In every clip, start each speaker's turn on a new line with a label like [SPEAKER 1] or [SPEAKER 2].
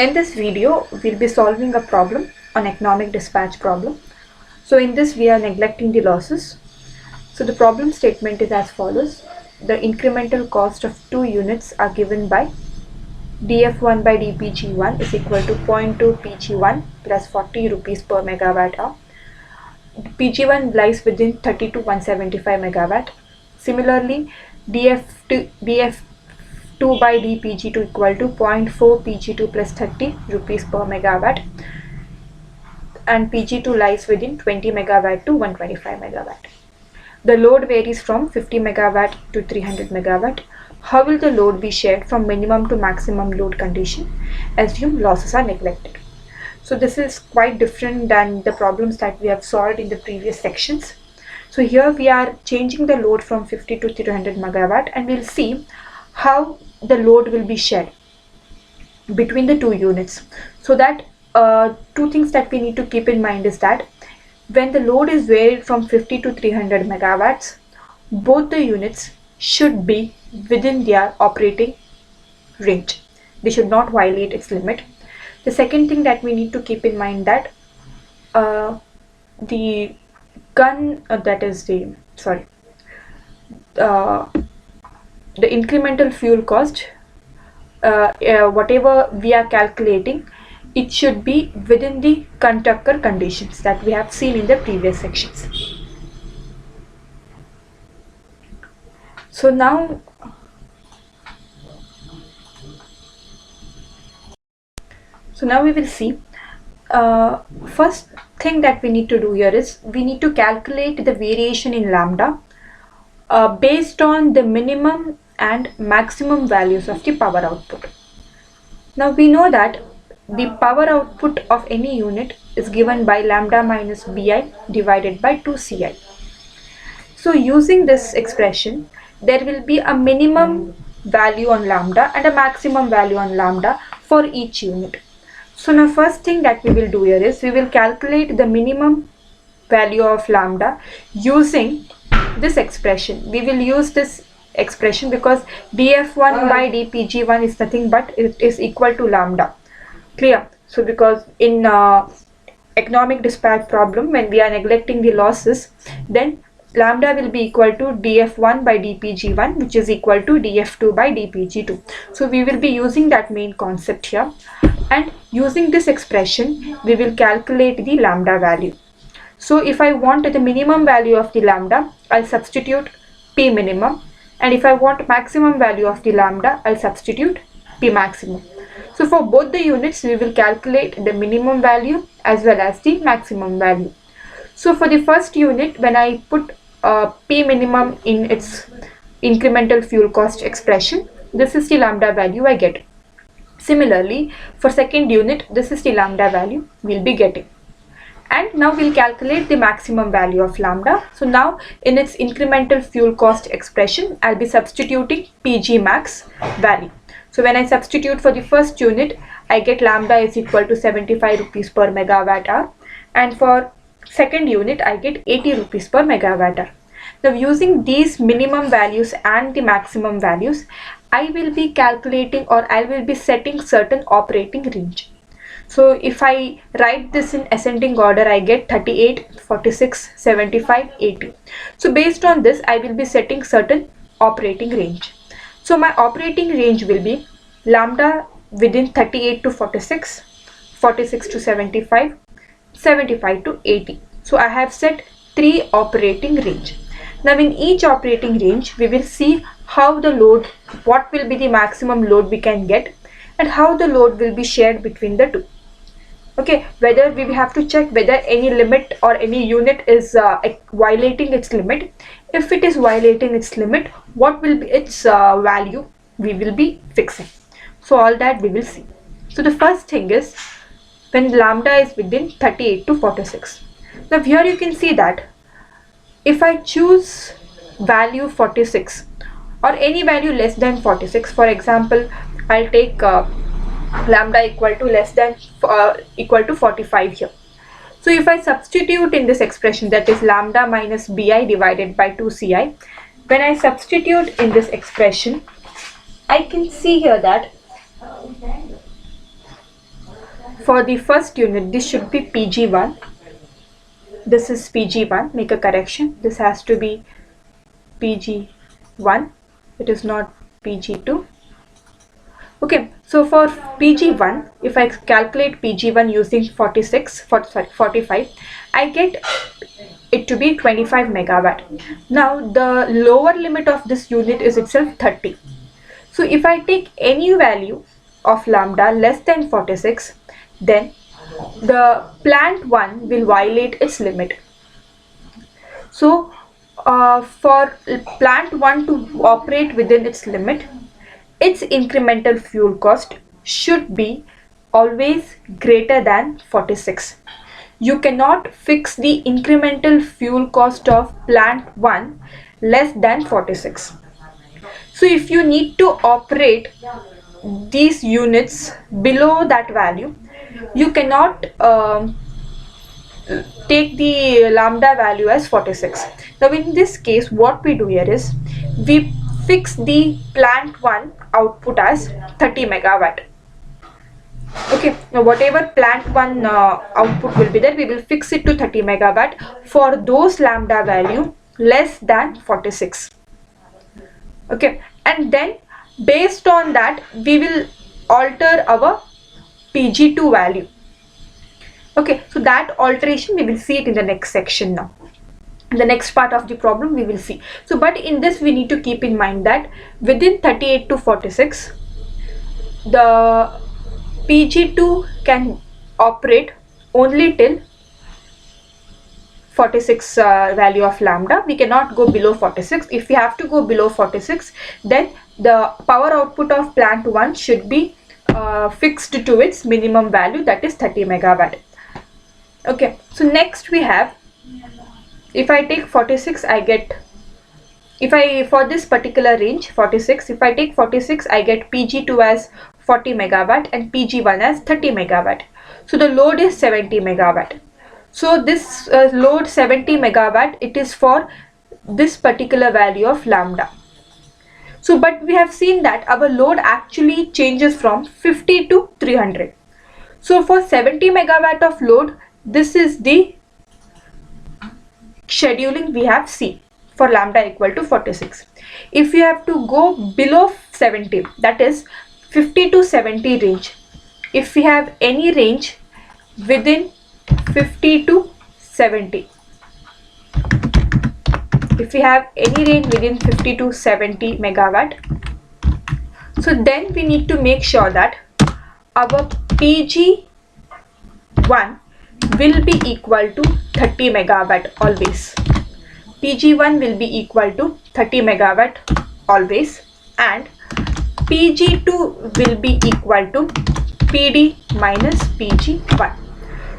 [SPEAKER 1] In this video, we'll be solving a problem on economic dispatch problem. So in this, we are neglecting the losses. So the problem statement is as follows. The incremental cost of 2 units are given by df1 by dpg1 is equal to 0.2 pg1 plus 40 rupees per megawatt hour. pg1 lies within 30 to 175 megawatt. Similarly, df2 by dpg2 equal to 0.4 pg2 plus 30 rupees per megawatt, and pg2 lies within 20 megawatt to 125 megawatt. The load varies from 50 megawatt to 300 megawatt. How will the load be shared from minimum to maximum load condition? Assume losses are neglected. So this is quite different than the problems that we have solved in the previous sections. So here we are changing the load from 50 to 300 megawatt, and we'll see how the load will be shared between the two units. So that two things that we need to keep in mind is that when the load is varied from 50 to 300 megawatts, both the units should be within their operating range. They should not violate its limit. The second thing that we need to keep in mind that the incremental fuel cost, whatever we are calculating, it should be within the conductor conditions that we have seen in the previous sections. So now we will see. First thing that we need to do here is we need to calculate the variation in lambda based on the minimum and maximum values of the power output. Now we know that the power output of any unit is given by lambda minus bi divided by 2ci. So using this expression, there will be a minimum value on lambda and a maximum value on lambda for each unit. So now first thing that we will do here is we will calculate the minimum value of lambda using this expression. We will use this expression because df1 by dpg1 is nothing but it is equal to lambda. Clear? So because in economic dispatch problem, when we are neglecting the losses, then lambda will be equal to df1 by dpg1, which is equal to df2 by dpg2. So we will be using that main concept here, and using this expression we will calculate the lambda value. So if I want the minimum value of the lambda, I'll substitute p minimum, and if I want maximum value of the lambda, I'll substitute p maximum. So for both the units, we will calculate the minimum value as well as the maximum value. So for the first unit, when I put p minimum in its incremental fuel cost expression, this is the lambda value I get. Similarly, for second unit, this is the lambda value we'll be getting. And now we'll calculate the maximum value of lambda. So now in its incremental fuel cost expression, I'll be substituting pg max value. So when I substitute for the first unit, I get lambda is equal to 75 rupees per megawatt hour, and for second unit I get 80 rupees per megawatt hour. Now using these minimum values and the maximum values, I will be calculating, or I will be setting certain operating range. So if I write this in ascending order, I get 38, 46, 75, 80. So based on this, I will be setting certain operating range. So my operating range will be lambda within 38 to 46, 46 to 75, 75 to 80. So I have set 3 operating range. Now in each operating range, we will see how the load, what will be the maximum load we can get, and how the load will be shared between the two. Okay, whether we have to check whether any limit or any unit is violating its limit. If it is violating its limit, what will be its value we will be fixing. So all that we will see. So the first thing is when lambda is within 38 to 46. Now here you can see that if I choose value 46 or any value less than 46, for example, I'll take lambda equal to less than equal to 45 here. So if I substitute in this expression, that is lambda minus bi divided by 2ci, when I substitute in this expression, I can see here that For the first unit, this should be Pg1. This is Pg1. Make a correction. This has to be Pg1. It is not Pg2. Okay, so for Pg1, if I calculate Pg1 using 45, I get it to be 25 megawatt. Now the lower limit of this unit is itself 30. So if I take any value of lambda less than 46, then the plant 1 will violate its limit. So for plant 1 to operate within its limit, its incremental fuel cost should be always greater than 46. You cannot fix the incremental fuel cost of plant 1 less than 46. So if you need to operate these units below that value, you cannot take the lambda value as 46. Now in this case, what we do here is we fix the plant 1 output as 30 megawatt. Okay, now whatever plant 1 output will be there, we will fix it to 30 megawatt for those lambda value less than 46. Okay, and then based on that we will alter our Pg2 value. Okay, so that alteration we will see it in the next section now. In the next part of the problem we will see. So but in this we need to keep in mind that within 38 to 46 the Pg2 can operate only till 46 value of lambda. We cannot go below 46. If we have to go below 46, then the power output of plant 1 should be fixed to its minimum value, that is 30 megawatt. Okay, so next we have, if I take 46, I get, for this particular range 46, if I take 46, I get Pg2 as 40 megawatt and Pg1 as 30 megawatt. So the load is 70 megawatt. So this load 70 megawatt, it is for this particular value of lambda. So but we have seen that our load actually changes from 50 to 300. So for 70 megawatt of load, this is the scheduling we have seen for lambda equal to 46. If you have to go below 70, that is 50 to 70 range, if we have any range within 50 to 70, if we have any range within 50 to 70 megawatt, so then we need to make sure that our Pg1 will be equal to 30 megawatt always. Pg1 will be equal to 30 megawatt always, and Pg2 will be equal to PD minus Pg1.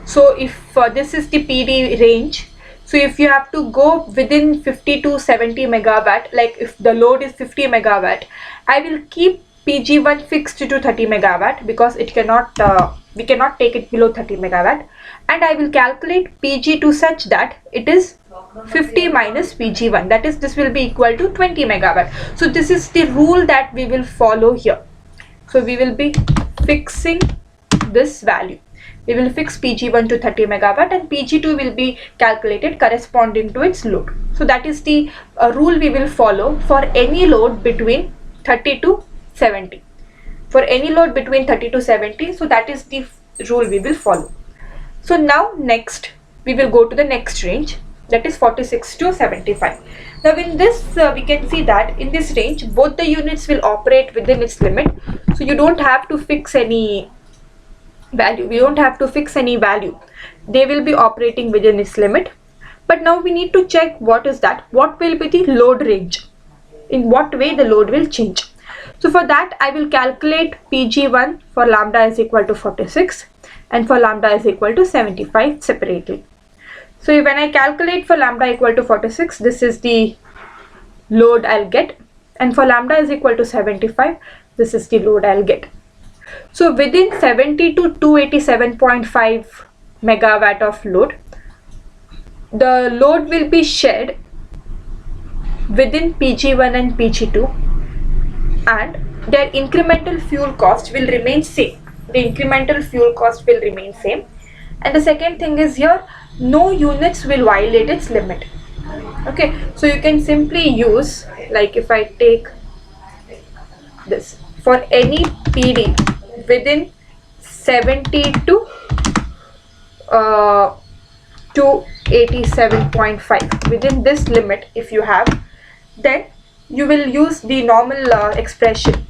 [SPEAKER 1] So if this is the PD range, so if you have to go within 50 to 70 megawatt, like if the load is 50 megawatt, I will keep Pg1 fixed to 30 megawatt because it cannot we cannot take it below 30 megawatt, and I will calculate Pg2 such that it is 50 minus Pg1, that is, this will be equal to 20 megawatt. So this is the rule that we will follow here. So we will be fixing this value. We will fix Pg1 to 30 megawatt and Pg2 will be calculated corresponding to its load. So that is the rule we will follow for any load between 30 to 70. For any load between 30 to 70, so that is the rule we will follow. So now next we will go to the next range, that is 46 to 75. Now in this we can see that in this range both the units will operate within its limit. So you don't have to fix any value. We don't have to fix any value. They will be operating within its limit. But now we need to check what is that. What will be the load range? In what way the load will change? So for that I will calculate Pg1 for lambda is equal to 46 and for lambda is equal to 75 separately. So when I calculate for lambda equal to 46, this is the load I'll get, and for lambda is equal to 75, this is the load I'll get. So within 70 to 287.5 megawatt of load, the load will be shared within Pg1 and Pg2, and their incremental fuel cost will remain same. the incremental fuel cost will remain same. And the second thing is here, no units will violate its limit. Okay, so you can simply use, like if I take this, for any PD within 70 to 287.5, within this limit if you have, then you will use the normal expression,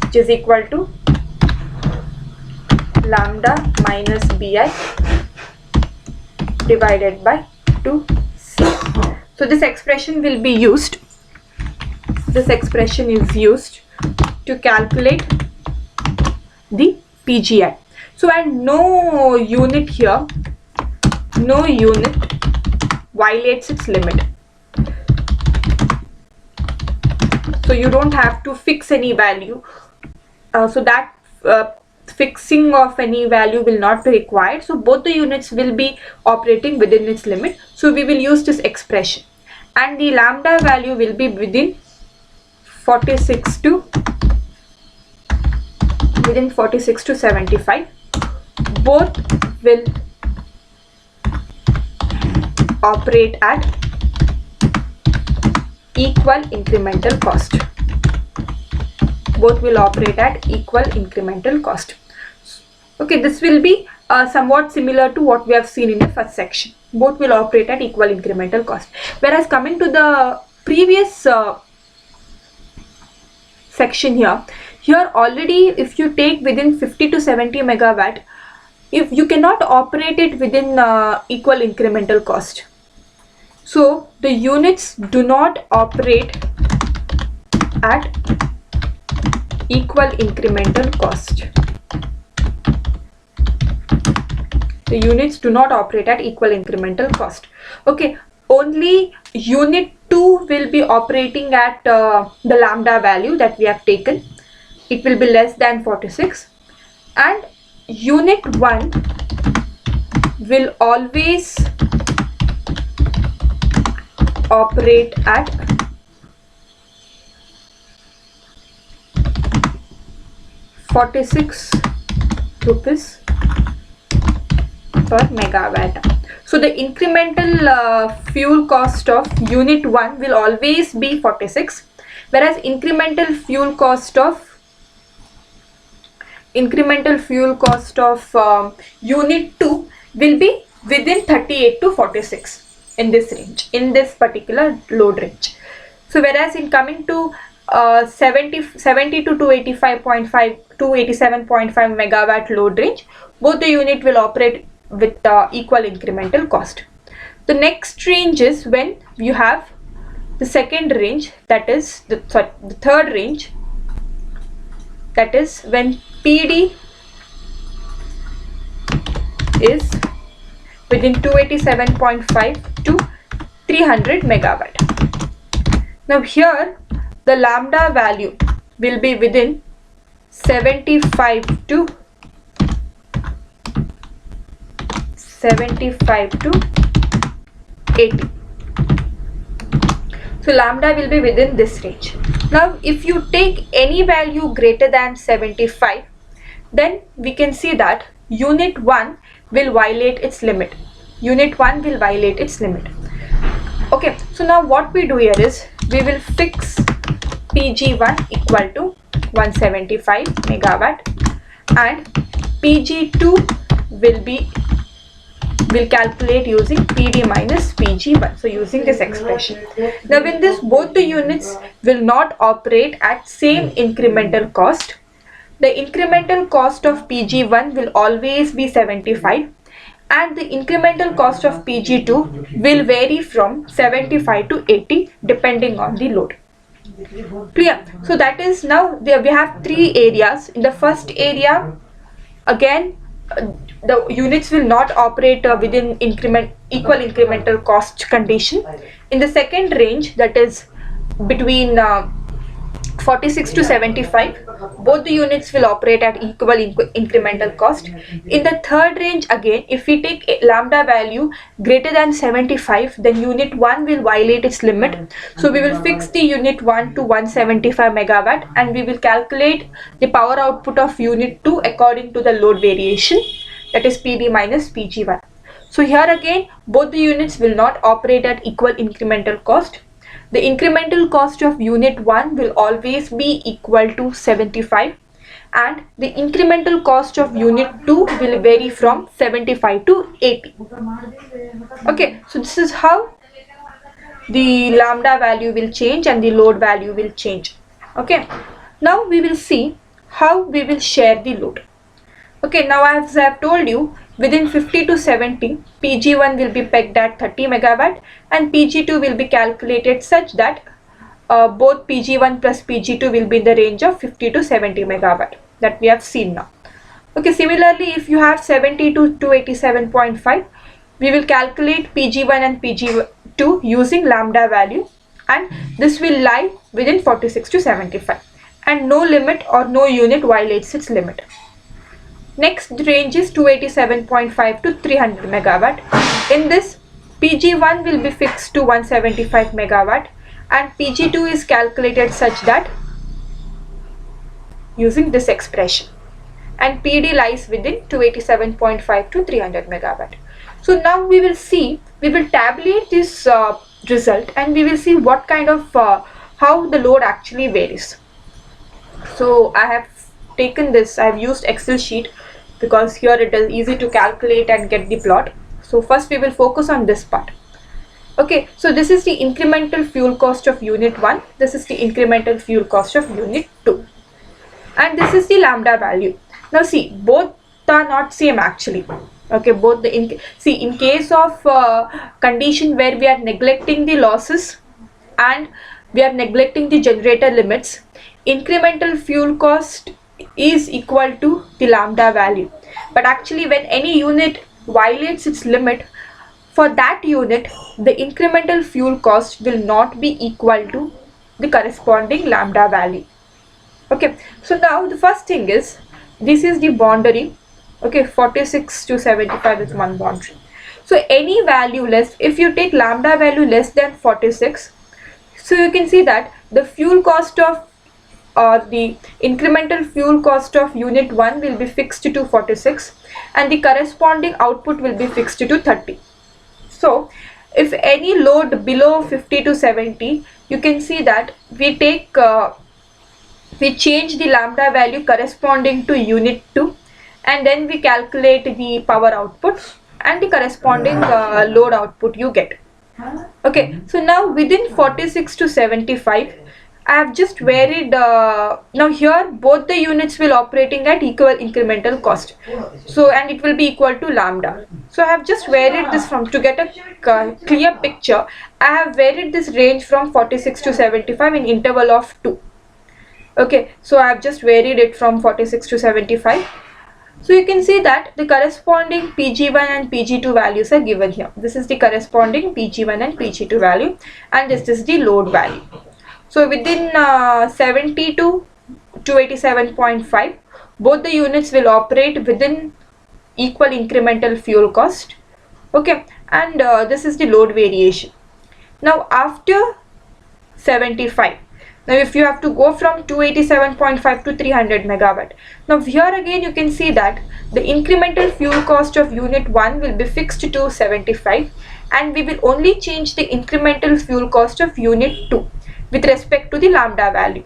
[SPEAKER 1] which is equal to lambda minus bi divided by 2c. So this expression will be used, this expression is used to calculate the PGI. So, and no unit here, no unit violates its limit. So you don't have to fix any value, so that fixing of any value will not be required. So both the units will be operating within its limit. So we will use this expression, and the lambda value will be within 46 to 75. Both will operate at equal incremental cost. Both will operate at equal incremental cost. Okay, this will be somewhat similar to what we have seen in the first section. Both will operate at equal incremental cost. Whereas coming to the previous section here already, if you take within 50 to 70 megawatt, if you cannot operate it within equal incremental cost. So the units do not operate at equal incremental cost. The units do not operate at equal incremental cost. Okay, only unit 2 will be operating at the lambda value that we have taken. It will be less than 46, and unit 1 will always operate at ₹46 per megawatt. So the incremental fuel cost of unit 1 will always be 46, whereas incremental fuel cost of unit 2 will be within 38 to 46, in this range, in this particular load range. So whereas in coming to 70 to 287.5 megawatt load range, both the unit will operate with equal incremental cost. The next range is when you have the second range, that is the third range, that is when PD is within 287.5 to 300 megawatt. Now here the lambda value will be within 75 to 80. So lambda will be within this range. Now if you take any value greater than 75, then we can see that unit 1 will violate its limit. Unit 1 will violate its limit. Okay, so now what we do here is we will fix PG1 equal to 175 megawatt, and PG2 will calculate using PD minus PG1. So using this expression. Now in this, both the units will not operate at same incremental cost. The incremental cost of PG1 will always be 75, and the incremental cost of PG2 will vary from 75 to 80 depending on the load. Clear? So that is, now there we have three areas. In the first area, again the units will not operate within equal incremental cost condition. In the second range, that is between 46 to 75, both the units will operate at equal incremental cost. In the third range again, if we take a lambda value greater than 75, then unit 1 will violate its limit. So we will fix the unit 1 to 175 megawatt and we will calculate the power output of unit 2 according to the load variation, that is PD minus PG1. So here again, both the units will not operate at equal incremental cost. The incremental cost of unit 1 will always be equal to 75 and the incremental cost of unit 2 will vary from 75 to 80. Okay, so this is how the lambda value will change and the load value will change. Okay, now we will see how we will share the load. Okay, now as I have told you, within 50 to 70, PG1 will be pegged at 30 megawatt and PG2 will be calculated such that both PG1 plus PG2 will be in the range of 50 to 70 megawatt that we have seen now. Okay, similarly, if you have 70 to 287.5, we will calculate PG1 and PG2 using lambda value and this will lie within 46 to 75 and no limit or no unit violates its limit. Next range is 287.5 to 300 megawatt. In this, PG1 will be fixed to 175 megawatt and PG2 is calculated such that using this expression and PD lies within 287.5 to 300 megawatt. So now we will tabulate this result and we will see what kind of how the load actually varies. So I have taken this, I have used Excel sheet because here it is easy to calculate and get the plot. So first we will focus on this part. Okay, so this is the incremental fuel cost of unit 1, this is the incremental fuel cost of unit 2 and this is the lambda value. Now see, both are not same actually. Okay, both the in case of condition where we are neglecting the losses and we are neglecting the generator limits, incremental fuel cost is equal to the lambda value, but actually when any unit violates its limit, for that unit the incremental fuel cost will not be equal to the corresponding lambda value. Okay, so now the first thing is, this is the boundary. Okay, 46 to 75 is one boundary. So any value less, if you take lambda value less than 46, so you can see that the fuel cost of the incremental fuel cost of unit 1 will be fixed to 46 and the corresponding output will be fixed to 30. So if any load below 50 to 70, you can see that we take we change the lambda value corresponding to unit 2 and then we calculate the power output and the corresponding load output you get. Okay, so now within 46 to 75, I have just varied, now here both the units will operating at equal incremental cost, so and it will be equal to lambda. So I have just varied this from, to get a clear picture, I have varied this range from 46 to 75 in interval of 2. Okay, so I have just varied it from 46 to 75. So you can see that the corresponding PG1 and PG2 values are given here. This is the corresponding PG1 and PG2 value and this is the load value. So within 70 to 287.5, both the units will operate within equal incremental fuel cost. Okay, and this is the load variation. Now after 75, now if you have to go from 287.5 to 300 megawatt, now here again you can see that the incremental fuel cost of unit 1 will be fixed to 75 and we will only change the incremental fuel cost of unit 2 with respect to the lambda value.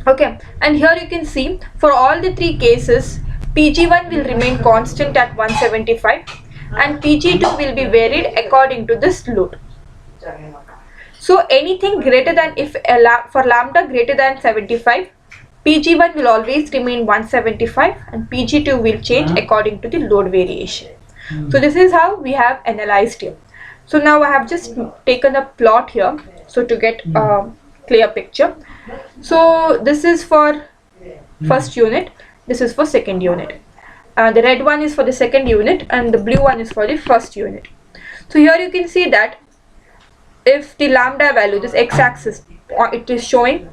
[SPEAKER 1] Okay, and here you can see for all the three cases, PG1 will remain constant at 175 and PG2 will be varied according to this load. So anything greater than, if for lambda greater than 75, PG1 will always remain 175 and PG2 will change according to the load variation. So this is how we have analyzed here. So now I have just taken a plot here, so to get a clear picture. So this is for first unit, this is for second unit. The red one is for the second unit and the blue one is for the first unit. So here you can see that if the lambda value, this x-axis, it is showing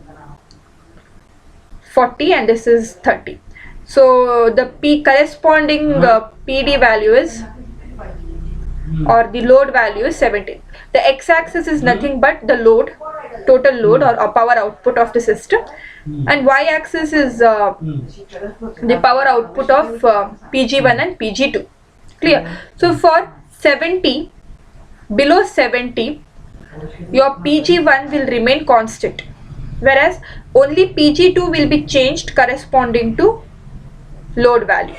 [SPEAKER 1] 40 and this is 30. So the corresponding PD value is, or the load value is 17. The x-axis is nothing but the load, total load or power output of the system, and y-axis is the power output of PG1 and PG2. Clear? So for 70, below 70, your PG1 will remain constant, whereas only PG2 will be changed corresponding to load value.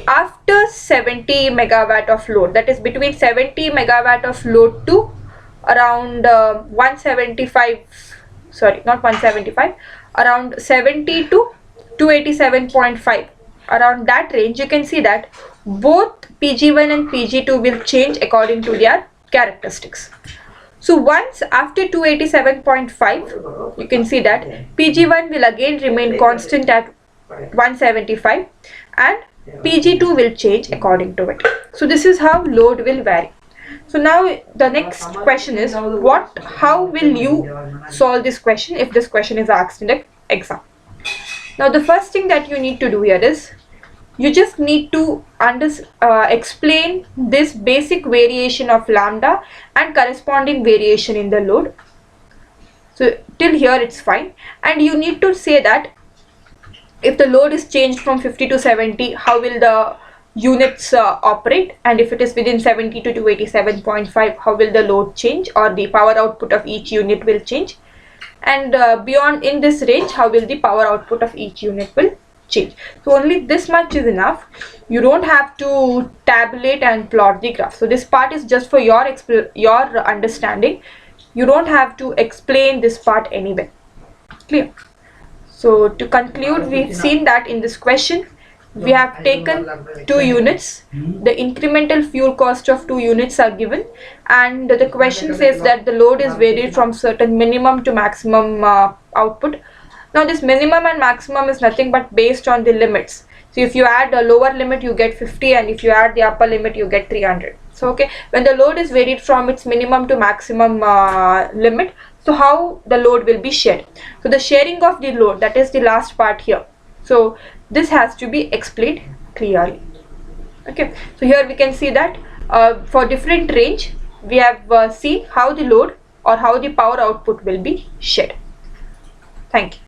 [SPEAKER 1] After 70 megawatt of load, that is between 70 megawatt of load to around 175, sorry, not 175, around 70 to 287.5, around that range, you can see that both PG1 and PG2 will change according to their characteristics. So once after 287.5, you can see that PG1 will again remain constant at 175 and PG2 will change according to it. So this is how load will vary. So now the next question is, how will you solve this question if this question is asked in the exam? Now the first thing that you need to do here is, you just need to explain this basic variation of lambda and corresponding variation in the load. So till here it's fine, and you need to say that if the load is changed from 50 to 70, how will the units operate, and if it is within 70 to 287.5, how will the load change or the power output of each unit will change, and beyond in this range, how will the power output of each unit will change. So only this much is enough. You don't have to tabulate and plot the graph. So this part is just for your understanding. You don't have to explain this part anyway. Clear? So to conclude, we've seen that in this question we have taken 2 units, the incremental fuel cost of 2 units are given, and the question says that the load is varied from certain minimum to maximum output. Now this minimum and maximum is nothing but based on the limits. So if you add a lower limit, you get 50, and if you add the upper limit, you get 300. So okay, when the load is varied from its minimum to maximum limit, so how the load will be shared. So the sharing of the load, that is the last part here. So this has to be explained clearly. Okay, so here we can see that for different range, we have seen how the load or how the power output will be shared. Thank you.